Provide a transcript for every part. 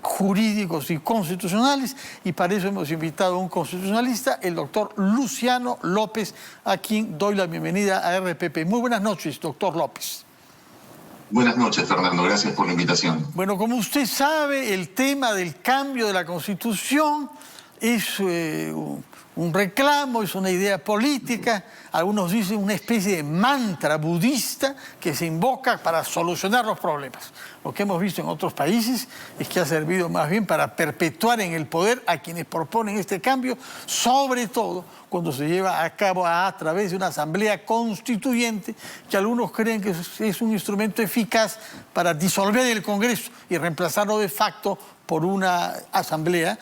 Jurídicos y constitucionales, y para eso hemos invitado a un constitucionalista, el doctor Luciano López, a quien doy la bienvenida a RPP. Muy buenas noches, doctor López. Buenas noches, Fernando. Gracias por la invitación. Bueno, como usted sabe, el tema del cambio de la Constitución es un reclamo, es una idea política, algunos dicen una especie de mantra budista que se invoca para solucionar los problemas. Lo que hemos visto en otros países es que ha servido más bien para perpetuar en el poder a quienes proponen este cambio, sobre todo cuando se lleva a cabo a través de una asamblea constituyente que algunos creen que es un instrumento eficaz para disolver el Congreso y reemplazarlo de facto por una asamblea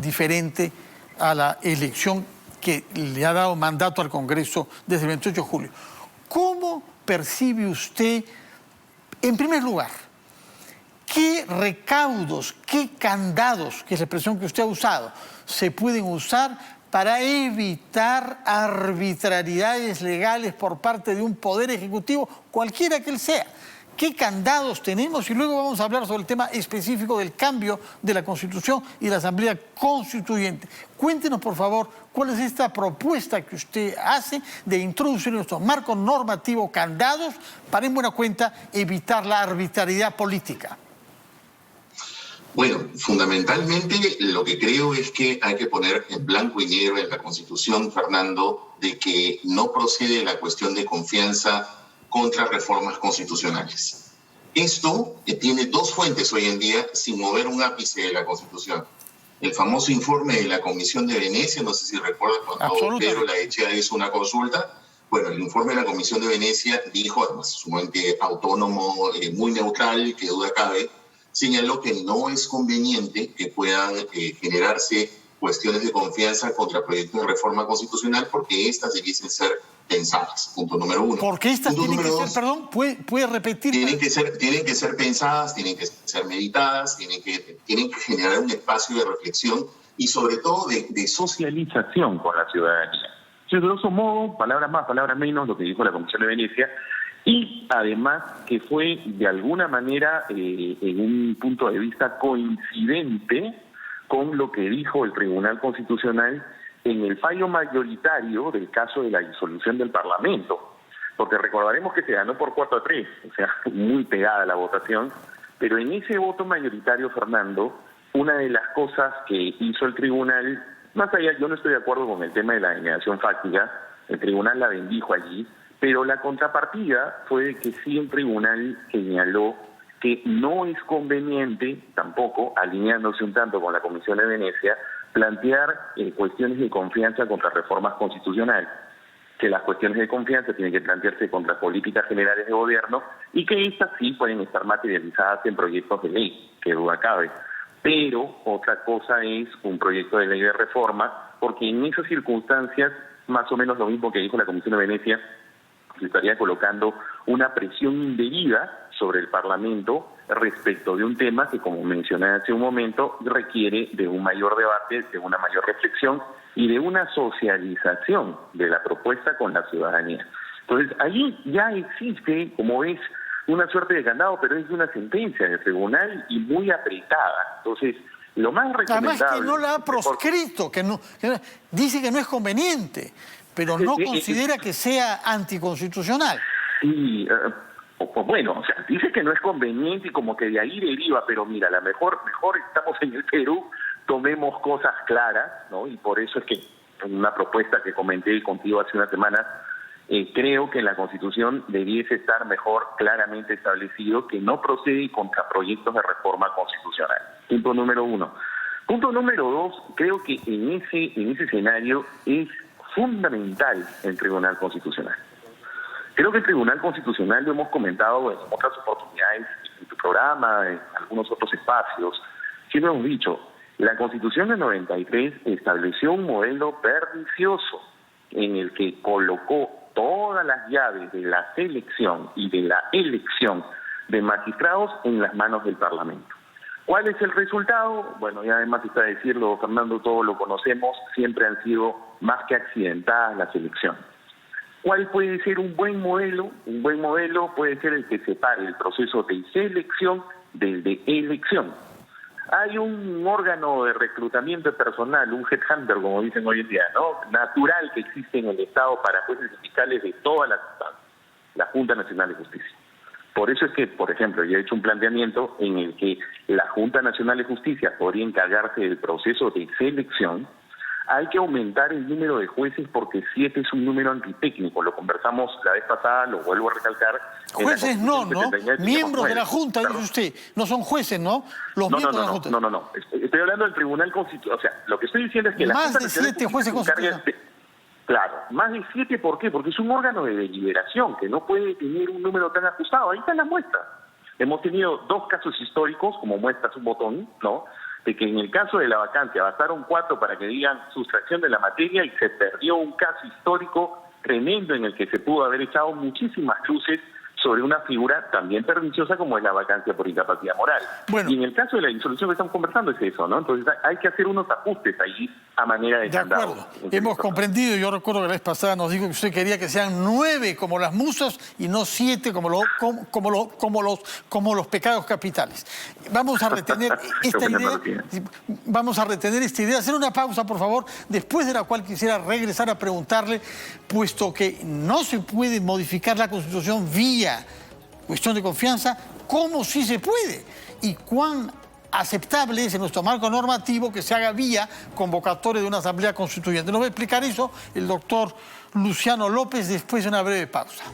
diferente a la elección que le ha dado mandato al Congreso desde el 28 de julio. ¿Cómo percibe usted, en primer lugar, qué recaudos, qué candados, que es la expresión que usted ha usado, se pueden usar para evitar arbitrariedades legales por parte de un poder ejecutivo, cualquiera que él sea? ¿Qué candados tenemos? Y luego vamos a hablar sobre el tema específico del cambio de la Constitución y la Asamblea Constituyente. Cuéntenos, por favor, cuál es esta propuesta que usted hace de introducir en nuestro marco normativo candados para, en buena cuenta, evitar la arbitrariedad política. Bueno, fundamentalmente lo que creo es que hay que poner en blanco y negro en la Constitución, Fernando, de que no procede la cuestión de confianza contra reformas constitucionales. Esto tiene dos fuentes hoy en día sin mover un ápice de la Constitución. El famoso informe de la Comisión de Venecia, no sé si recuerdan cuando Pedro Laechea hizo una consulta. Bueno, el informe de la Comisión de Venecia dijo, además sumamente autónomo, muy neutral, que duda cabe, señaló que no es conveniente que puedan generarse cuestiones de confianza contra proyectos de reforma constitucional porque estas debiesen ser pensadas, punto número uno. ¿Por qué estas tienen que ser, perdón, puede repetir? Tienen que ser pensadas, tienen que ser meditadas, tienen que generar un espacio de reflexión y sobre todo de socialización con la ciudadanía. De grosso modo, palabras más, palabras menos, lo que dijo la Comisión de Venecia, y además que fue de alguna manera en un punto de vista coincidente con lo que dijo el Tribunal Constitucional en el fallo mayoritario del caso de la disolución del Parlamento, porque recordaremos que se ganó por 4-3, o sea, muy pegada la votación, pero en ese voto mayoritario, Fernando, una de las cosas que hizo el tribunal, más allá, yo no estoy de acuerdo con el tema de la denegación fáctica, el tribunal la bendijo allí, pero la contrapartida fue que sí el tribunal señaló que no es conveniente, tampoco, alineándose un tanto con la Comisión de Venecia, plantear cuestiones de confianza contra reformas constitucionales, que las cuestiones de confianza tienen que plantearse contra políticas generales de gobierno y que estas sí pueden estar materializadas en proyectos de ley, que duda cabe. Pero otra cosa es un proyecto de ley de reforma, porque en esas circunstancias, más o menos lo mismo que dijo la Comisión de Venecia, se estaría colocando una presión indebida sobre el Parlamento respecto de un tema que, como mencioné hace un momento, requiere de un mayor debate, de una mayor reflexión y de una socialización de la propuesta con la ciudadanía. Entonces, allí ya existe, como ves, una suerte de candado, pero es una sentencia del tribunal y muy apretada. Entonces, lo más recomendable... Además que no la ha proscrito, dice que no es conveniente, pero no considera que sea anticonstitucional. Sí, bueno, o sea, dice que no es conveniente y como que de ahí deriva, pero mira, a lo mejor estamos en el Perú, tomemos cosas claras, ¿no? Y por eso es que en una propuesta que comenté contigo hace una semana, creo que en la Constitución debiese estar mejor claramente establecido que no procede contra proyectos de reforma constitucional. Punto número uno. Punto número dos, creo que en ese escenario es fundamental el Tribunal Constitucional. Creo que el Tribunal Constitucional, lo hemos comentado en otras oportunidades, en tu programa, en algunos otros espacios, siempre hemos dicho, la Constitución del 93 estableció un modelo pernicioso en el que colocó todas las llaves de la selección y de la elección de magistrados en las manos del Parlamento. ¿Cuál es el resultado? Bueno, y además está decirlo, Fernando, todos lo conocemos, siempre han sido más que accidentadas las elecciones. ¿Cuál puede ser un buen modelo? Un buen modelo puede ser el que separe el proceso de selección del de elección. hay un órgano de reclutamiento personal, un headhunter, como dicen hoy en día, ¿no? Natural que existe en el Estado para jueces y fiscales de todas las instancias, la Junta Nacional de Justicia. Por eso es que, por ejemplo, yo he hecho un planteamiento en el que la Junta Nacional de Justicia podría encargarse del proceso de selección. Hay que aumentar el número de jueces porque 7 es un número antitécnico. Lo conversamos la vez pasada, lo vuelvo a recalcar. Jueces no, ¿no? Miembros de la Junta, dice usted. No son jueces, ¿no? Los miembros de la Junta. No. Estoy hablando del Tribunal Constitucional. O sea, lo que estoy diciendo es que la Junta Nacional de Justicia se encarga de... Claro, más de 7, ¿por qué? Porque es un órgano de deliberación que no puede tener un número tan ajustado. Ahí está la muestra. Hemos tenido 2 casos históricos, como muestras un botón, ¿no?, de que en el caso de la vacancia bastaron 4 para que digan sustracción de la materia y se perdió un caso histórico tremendo en el que se pudo haber echado muchísimas luces sobre una figura también perniciosa como es la vacancia por incapacidad moral. Bueno, y en el caso de la disolución que estamos conversando es eso, ¿no? Entonces hay que hacer unos ajustes ahí a manera de candado. De acuerdo, hemos comprendido. Yo recuerdo que la vez pasada nos dijo que usted quería que sean 9 como las musas y no 7 como los pecados capitales. Vamos a retener esta idea. Vamos a retener esta idea. Hacer una pausa, por favor, después de la cual quisiera regresar a preguntarle, puesto que no se puede modificar la Constitución vía cuestión de confianza, ¿cómo sí se puede? ¿Y cuán aceptable es en nuestro marco normativo que se haga vía convocatoria de una asamblea constituyente? Nos va a explicar eso el doctor Luciano López después de una breve pausa.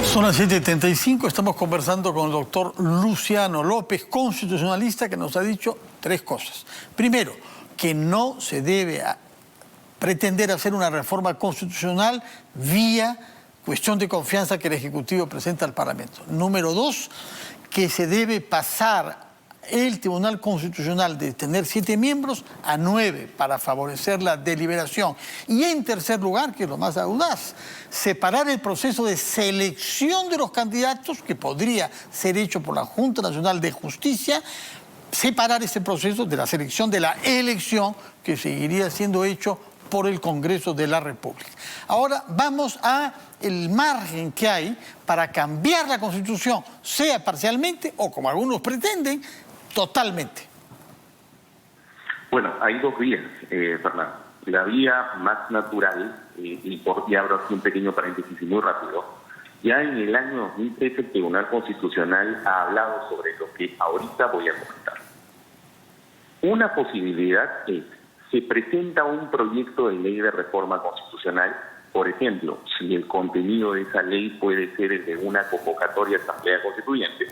Son las 7:35, estamos conversando con el doctor Luciano López, constitucionalista, que nos ha dicho 3 cosas. Primero, que no se debe pretender hacer una reforma constitucional vía cuestión de confianza que el Ejecutivo presenta al Parlamento. Número 2, que se debe pasar el Tribunal Constitucional de tener 7 miembros a 9 para favorecer la deliberación. Y en tercer lugar, que es lo más audaz, separar el proceso de selección de los candidatos, que podría ser hecho por la Junta Nacional de Justicia, separar ese proceso de la selección de la elección, que seguiría siendo hecho por el Congreso de la República. Ahora vamos a el margen que hay para cambiar la Constitución, sea parcialmente o, como algunos pretenden, totalmente. Bueno, hay 2 vías, Fernando. La vía más natural, y abro aquí un pequeño paréntesis y muy rápido, ya en el año 2013 el Tribunal Constitucional ha hablado sobre lo que ahorita voy a comentar. Una posibilidad es, se presenta un proyecto de ley de reforma constitucional, por ejemplo, si el contenido de esa ley puede ser el de una convocatoria de asamblea constituyente,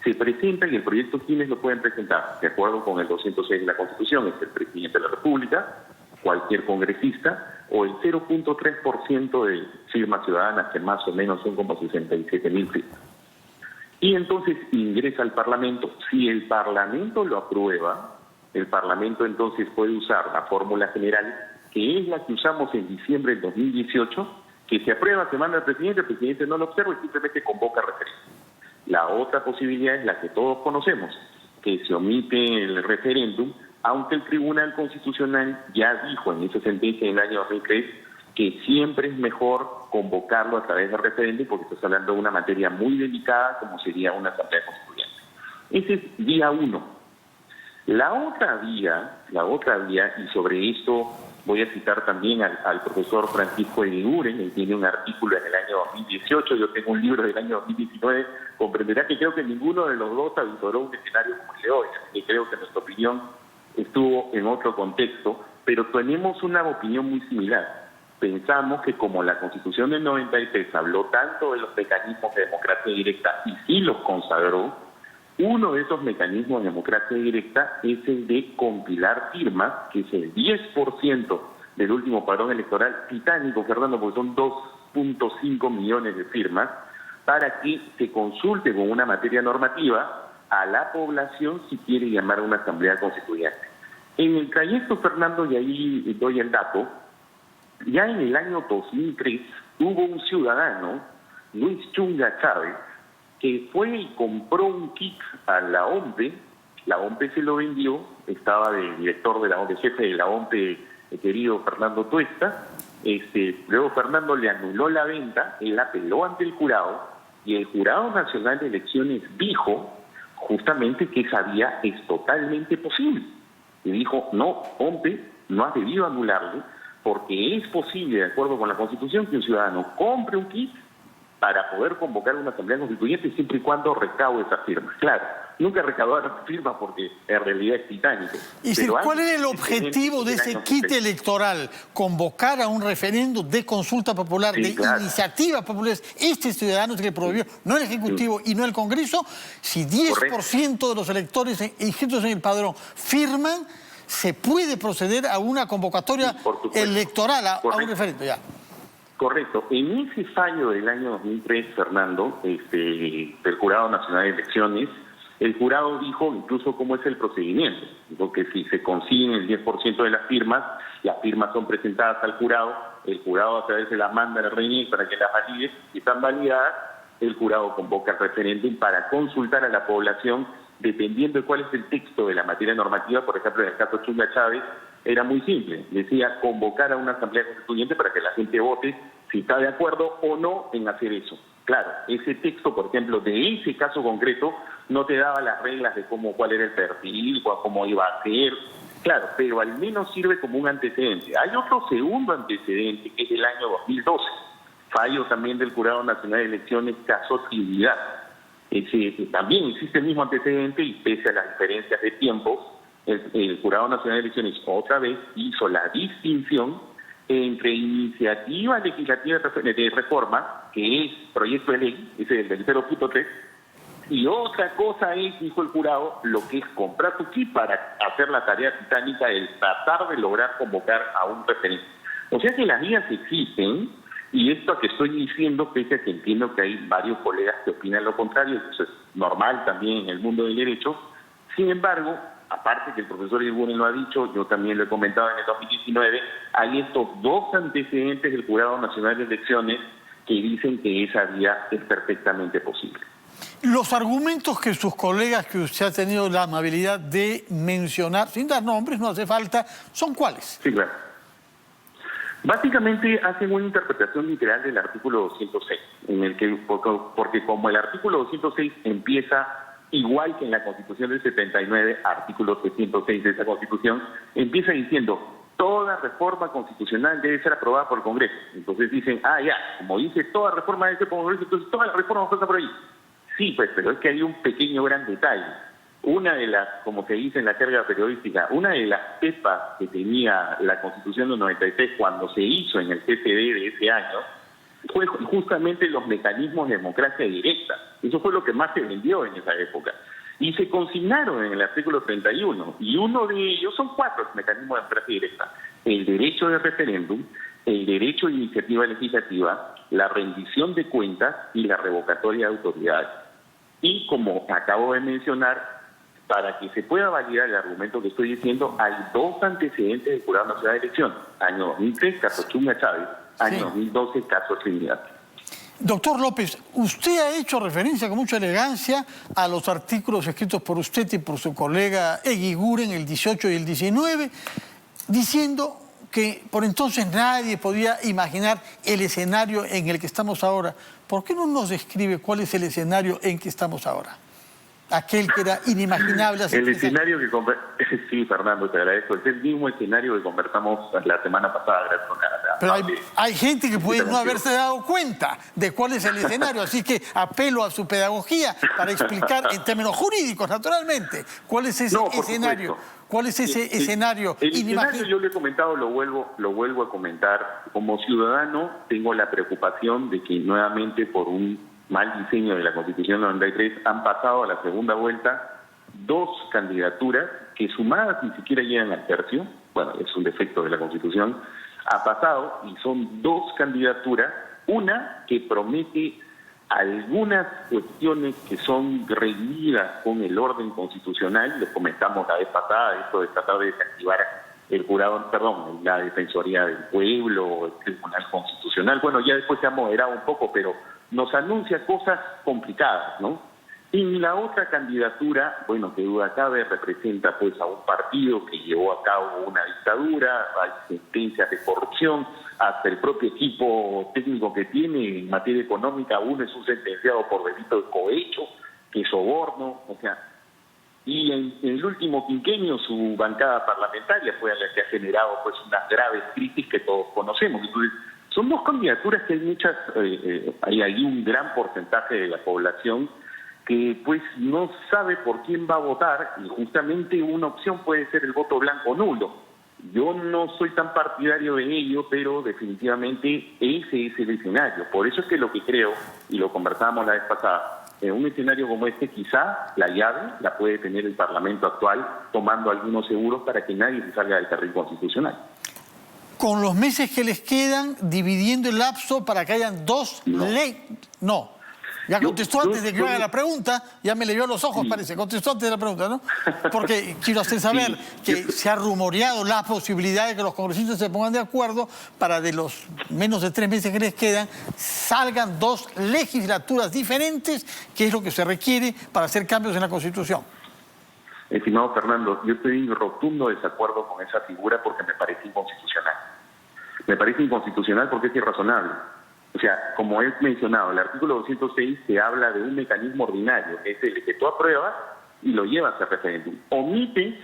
se presenta y el proyecto, ¿quiénes lo pueden presentar? De acuerdo con el 206 de la Constitución, es el presidente de la República, cualquier congresista o el 0.3% de firmas ciudadanas, que más o menos son como 67.000 firmas. Y entonces ingresa al Parlamento. Si el Parlamento lo aprueba, el Parlamento entonces puede usar la fórmula general, que es la que usamos en diciembre del 2018, que se aprueba, se manda al presidente, el presidente no lo observa y simplemente convoca referéndum. La otra posibilidad es la que todos conocemos, que se omite el referéndum, aunque el Tribunal Constitucional ya dijo en esa sentencia en el año 2003 que siempre es mejor convocarlo a través del referéndum porque estás hablando de una materia muy delicada como sería una asamblea constituyente. Ese es vía 1. La otra vía, y sobre esto voy a citar también al profesor Francisco Eguiguren, él tiene un artículo en el año 2018, yo tengo un libro del año 2019, comprenderá que creo que ninguno de los dos avisoró un escenario como el de hoy, así que creo que nuestra opinión estuvo en otro contexto, pero tenemos una opinión muy similar. Pensamos que como la Constitución del 93 habló tanto de los mecanismos de democracia directa y sí los consagró, uno de esos mecanismos de democracia directa es el de compilar firmas, que es el 10% del último padrón electoral titánico, Fernando, porque son 2.5 millones de firmas, para que se consulte con una materia normativa a la población si quiere llamar a una asamblea constituyente. En el trayecto, Fernando, y ahí doy el dato, ya en el año 2003 hubo un ciudadano, Luis Chunga Chávez, que fue y compró un kit a la OMPE la OMPE se lo vendió, estaba de director de la OMPE, jefe de la OMPE, el querido Fernando Tuesta. Luego Fernando le anuló la venta, él apeló ante el jurado, y el Jurado Nacional de Elecciones dijo justamente que esa vía es totalmente posible. Y dijo, no, OMPE no ha debido anularle, porque es posible, de acuerdo con la Constitución, que un ciudadano compre un kit para poder convocar una asamblea constituyente siempre y cuando recaude esas firmas. Claro, nunca recaudaron firmas porque en realidad es titánico. Y ¿cuál es el objetivo de ese kit electoral? Convocar a un referéndum de consulta popular, de iniciativa popular. Este ciudadano es el que prohibió, no el Ejecutivo y no el Congreso. Si 10% de los electores inscritos en el padrón firman, se puede proceder a una convocatoria electoral, a un referéndum. Ya. Correcto. En ese fallo del año 2003, Fernando, del Jurado Nacional de Elecciones, el jurado dijo incluso cómo es el procedimiento. Dijo que si se consiguen el 10% de las firmas son presentadas al jurado, el jurado a través de las manda al RNI para que las valide, y están validadas, el jurado convoca el referéndum para consultar a la población dependiendo de cuál es el texto de la materia normativa. Por ejemplo, en el caso Chunga Chávez, era muy simple, decía convocar a una asamblea constituyente para que la gente vote si está de acuerdo o no en hacer eso. Claro, ese texto, por ejemplo, de ese caso concreto, no te daba las reglas de cuál era el perfil, cómo iba a ser. Claro, pero al menos sirve como un antecedente. Hay otro segundo antecedente, que es del año 2012, fallo también del Jurado Nacional de Elecciones, caso Trinidad. También existe el mismo antecedente y pese a las diferencias de tiempo, el Jurado Nacional de Elecciones otra vez hizo la distinción entre iniciativa legislativa de reforma, que es proyecto de ley, ese es el 0.3, y otra cosa es, dijo el jurado, lo que es comprar tu kit para hacer la tarea titánica de tratar de lograr convocar a un referéndum. O sea que las vías existen, y esto que estoy diciendo, pese a que entiendo que hay varios colegas que opinan lo contrario, eso es normal también en el mundo del derecho. Sin embargo, aparte que el profesor Iguren lo ha dicho, yo también lo he comentado en el 2019, hay estos dos antecedentes del Jurado Nacional de Elecciones que dicen que esa vía es perfectamente posible. Los argumentos que sus colegas, que usted ha tenido la amabilidad de mencionar, sin dar nombres, no hace falta, ¿son cuáles? Sí, claro. Básicamente hacen una interpretación literal del artículo 206, en el que, porque como el artículo 206 empieza igual que en la Constitución del 79, artículo 306 de esa Constitución, empieza diciendo, toda reforma constitucional debe ser aprobada por el Congreso. Entonces dicen, como dice toda reforma debe ser por el Congreso, entonces toda la reforma pasa por ahí. Sí, pues, pero es que hay un pequeño gran detalle. Una de las, como se dice en la jerga periodística, una de las pepas que tenía la Constitución del 93 cuando se hizo en el CCD de ese año, fue justamente los mecanismos de democracia directa. Eso fue lo que más se vendió en esa época. Y se consignaron en el artículo 31, y uno de ellos, son 4 mecanismos de democracia directa: el derecho de referéndum, el derecho de iniciativa legislativa, la rendición de cuentas y la revocatoria de autoridades. Y como acabo de mencionar, para que se pueda validar el argumento que estoy diciendo, hay 2 antecedentes del Jurado Nacional de Elecciones. Año 2003, caso Chunga Chávez. Año 2012, caso Trinidad. Doctor López, usted ha hecho referencia con mucha elegancia a los artículos escritos por usted y por su colega Eguiguren, el 18 y el 19, diciendo que por entonces nadie podía imaginar el escenario en el que estamos ahora. ¿Por qué no nos describe cuál es el escenario en que estamos ahora? Aquel que era inimaginable hace el escenario que sí, Fernando, te agradezco. Es el mismo escenario que conversamos la semana pasada. Pero hay gente que puede no haberse dado cuenta de cuál es el escenario, así que apelo a su pedagogía para explicar en términos jurídicos, naturalmente, cuál es ese escenario. ¿Cuál es ese escenario inimaginable? Escenario, yo lo he comentado, lo vuelvo a comentar. Como ciudadano tengo la preocupación de que nuevamente por un mal diseño de la Constitución 93 han pasado a la segunda vuelta 2 candidaturas que sumadas ni siquiera llegan al tercio. Bueno, es un defecto de la Constitución. Ha pasado y son 2 candidaturas, una que promete algunas cuestiones que son reñidas con el orden constitucional. Les comentamos la vez pasada esto de tratar de desactivar la Defensoría del Pueblo, el Tribunal Constitucional. Bueno, ya después se ha moderado un poco, pero nos anuncia cosas complicadas, ¿no? Y la otra candidatura, bueno, que duda cabe, representa pues a un partido que llevó a cabo una dictadura, hay sentencias de corrupción, hasta el propio equipo técnico que tiene en materia económica, uno es un sentenciado por delito de cohecho, que es soborno, o sea, y en el último quinquenio su bancada parlamentaria fue la que ha generado pues unas graves crisis que todos conocemos. Entonces, son dos candidaturas que hay muchas, hay un gran porcentaje de la población que pues no sabe por quién va a votar, y justamente una opción puede ser el voto blanco o nulo. Yo no soy tan partidario de ello, pero definitivamente ese es el escenario. Por eso es que lo que creo, y lo conversábamos la vez pasada, en un escenario como este quizá la llave la puede tener el Parlamento actual, tomando algunos seguros para que nadie se salga del carril constitucional. Con los meses que les quedan, dividiendo el lapso para que hayan dos leyes. No. Ya contestó antes de que yo haga la pregunta, ya me leyó los ojos, parece. Contestó antes de la pregunta, ¿no? Porque quiero hacer saber que se ha rumoreado la posibilidad de que los congresistas se pongan de acuerdo para de los menos de 3 meses que les quedan, salgan 2 legislaturas diferentes, que es lo que se requiere para hacer cambios en la Constitución. Estimado Fernando, yo estoy en rotundo desacuerdo con esa figura porque me parece inconstitucional. Me parece inconstitucional porque es irrazonable. O sea, como he mencionado, el artículo 206 se habla de un mecanismo ordinario, es el que tú apruebas y lo llevas a referéndum. Omites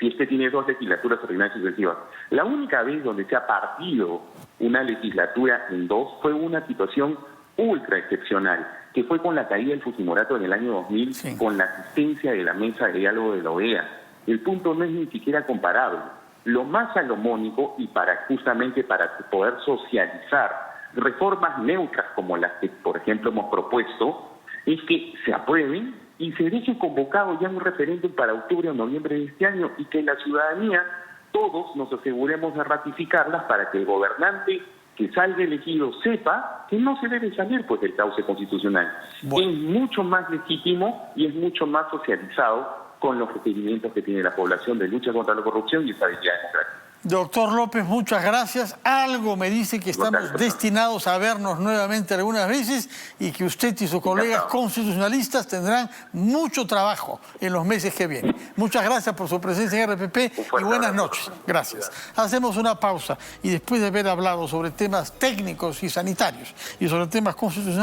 si es que tiene 2 legislaturas ordinarias sucesivas. La única vez donde se ha partido una legislatura en 2 fue una situación ultra excepcional, que fue con la caída del Fujimorato en el año 2000, con la asistencia de la mesa de diálogo de la OEA. El punto no es ni siquiera comparable. Lo más salomónico, y justamente para poder socializar reformas neutras como las que, por ejemplo, hemos propuesto, es que se aprueben y se deje convocado ya un referéndum para octubre o noviembre de este año, y que la ciudadanía, todos nos aseguremos de ratificarlas para que el gobernante que salga elegido sepa que no se debe salir pues del cauce constitucional. Bueno. Es mucho más legítimo y es mucho más socializado con los requerimientos que tiene la población de lucha contra la corrupción y estabilidad democrática. Doctor López, muchas gracias. Algo me dice que estamos destinados a vernos nuevamente algunas veces y que usted y sus colegas constitucionalistas tendrán mucho trabajo en los meses que vienen. Muchas gracias por su presencia en RPP y buenas noches. Gracias. Hacemos una pausa y después de haber hablado sobre temas técnicos y sanitarios y sobre temas constitucionales,